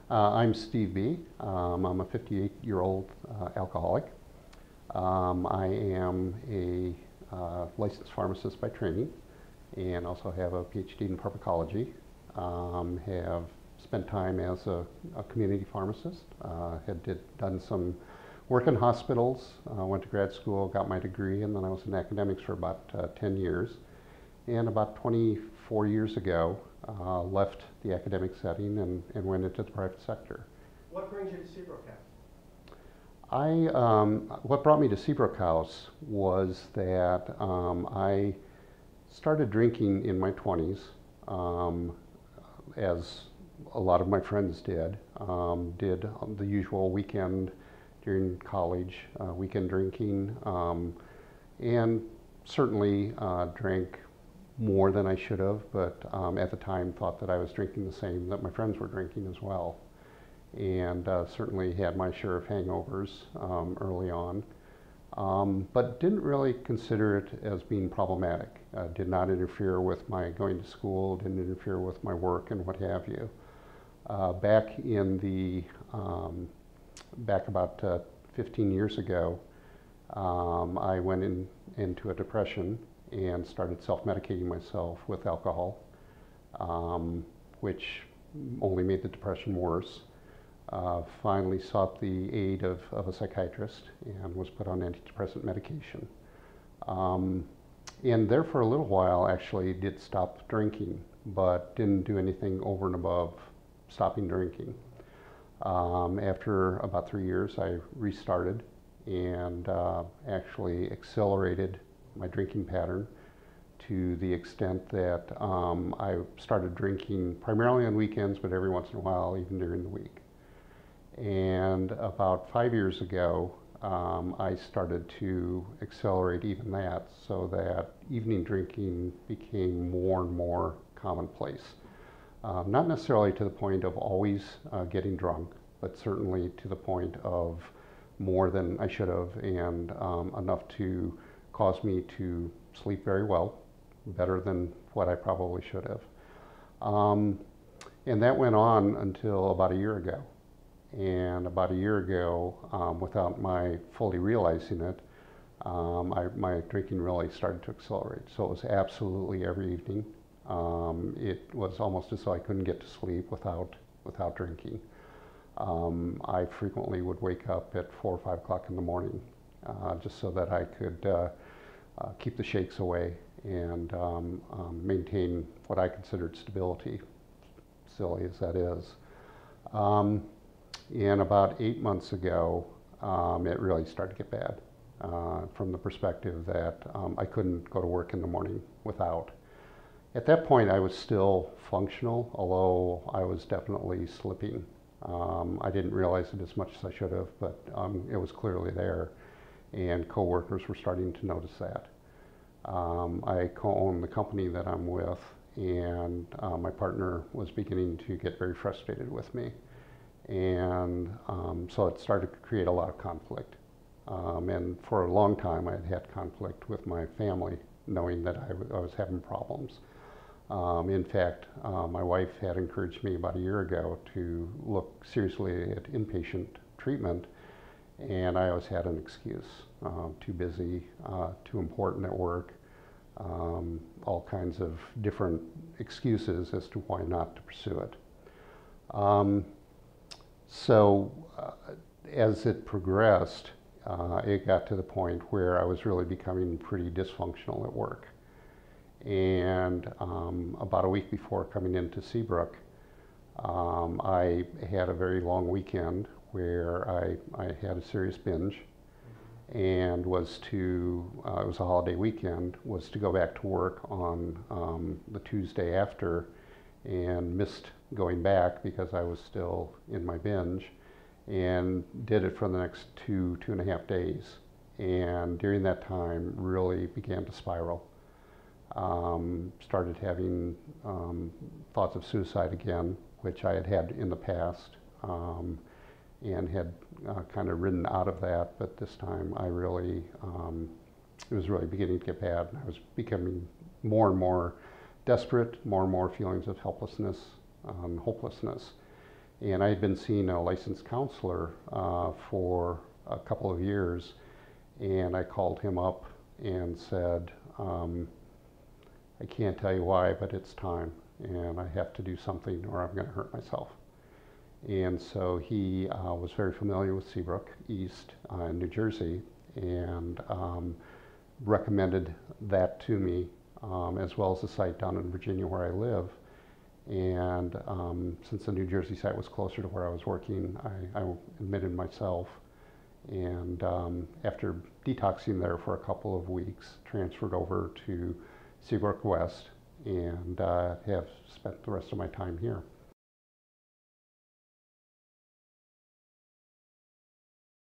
I'm Steve B. I'm a 58-year-old alcoholic. I am a licensed pharmacist by training and also have a PhD in pharmacology. Have spent time as a community pharmacist, done some work in hospitals, went to grad school, got my degree, and then I was in academics for about 10 years. And about 24 years ago, left the academic setting and went into the private sector. What brings you to Seabrook House? What brought me to Seabrook House was that I started drinking in my 20s, as a lot of my friends did. Did the usual weekend during college, weekend drinking, and certainly drank more than I should have, but at the time thought that I was drinking the same that my friends were drinking as well. And certainly had my share of hangovers early on, but didn't really consider it as being problematic. Did not interfere with my going to school, didn't interfere with my work and what have you. Back in the, back about 15 years ago, I went into a depression and started self-medicating myself with alcohol, which only made the depression worse. Finally sought the aid of a psychiatrist and was put on antidepressant medication. And there for a little while actually did stop drinking, but didn't do anything over and above stopping drinking. After about 3 years I restarted and actually accelerated my drinking pattern to the extent that I started drinking primarily on weekends, but every once in a while, even during the week. And about 5 years ago, I started to accelerate even that, so that evening drinking became more and more commonplace. Not necessarily to the point of always getting drunk, but certainly to the point of more than I should have, and enough to cause me to sleep very well, better than what I probably should have. And that went on until about a year ago. And about a year ago, without my fully realizing it, my drinking really started to accelerate. So it was absolutely every evening. It was almost as though I couldn't get to sleep without drinking. I frequently would wake up at 4 or 5 o'clock in the morning, just so that I could keep the shakes away and maintain what I considered stability, silly as that is. And about 8 months ago, it really started to get bad from the perspective that I couldn't go to work in the morning without. At that point, I was still functional, although I was definitely slipping. I didn't realize it as much as I should have, but it was clearly there, and coworkers were starting to notice that. I co-own the company that I'm with, and my partner was beginning to get very frustrated with me. And so it started to create a lot of conflict. And for a long time, I had had conflict with my family, knowing that I was having problems. In fact, my wife had encouraged me about a year ago to look seriously at inpatient treatment, and I always had an excuse. Too busy, too important at work, all kinds of different excuses as to why not to pursue it. So as it progressed, it got to the point where I was really becoming pretty dysfunctional at work. And about a week before coming into Seabrook, I had a very long weekend where I had a serious binge, and was to, it was a holiday weekend, was to go back to work on the Tuesday after, and missed going back because I was still in my binge, and did it for the next two and a half days. And during that time really began to spiral. Started having thoughts of suicide again, which I had had in the past, and had kind of ridden out of that, but this time I really, it was really beginning to get bad. I was becoming more and more desperate, more and more feelings of helplessness, hopelessness. And I had been seeing a licensed counselor for a couple of years, and I called him up and said, I can't tell you why, but it's time, and I have to do something or I'm going to hurt myself. And so he was very familiar with Seabrook East in New Jersey, and recommended that to me, as well as the site down in Virginia where I live. And since the New Jersey site was closer to where I was working, I admitted myself, and after detoxing there for a couple of weeks, transferred over to Seabrook West, and have spent the rest of my time here.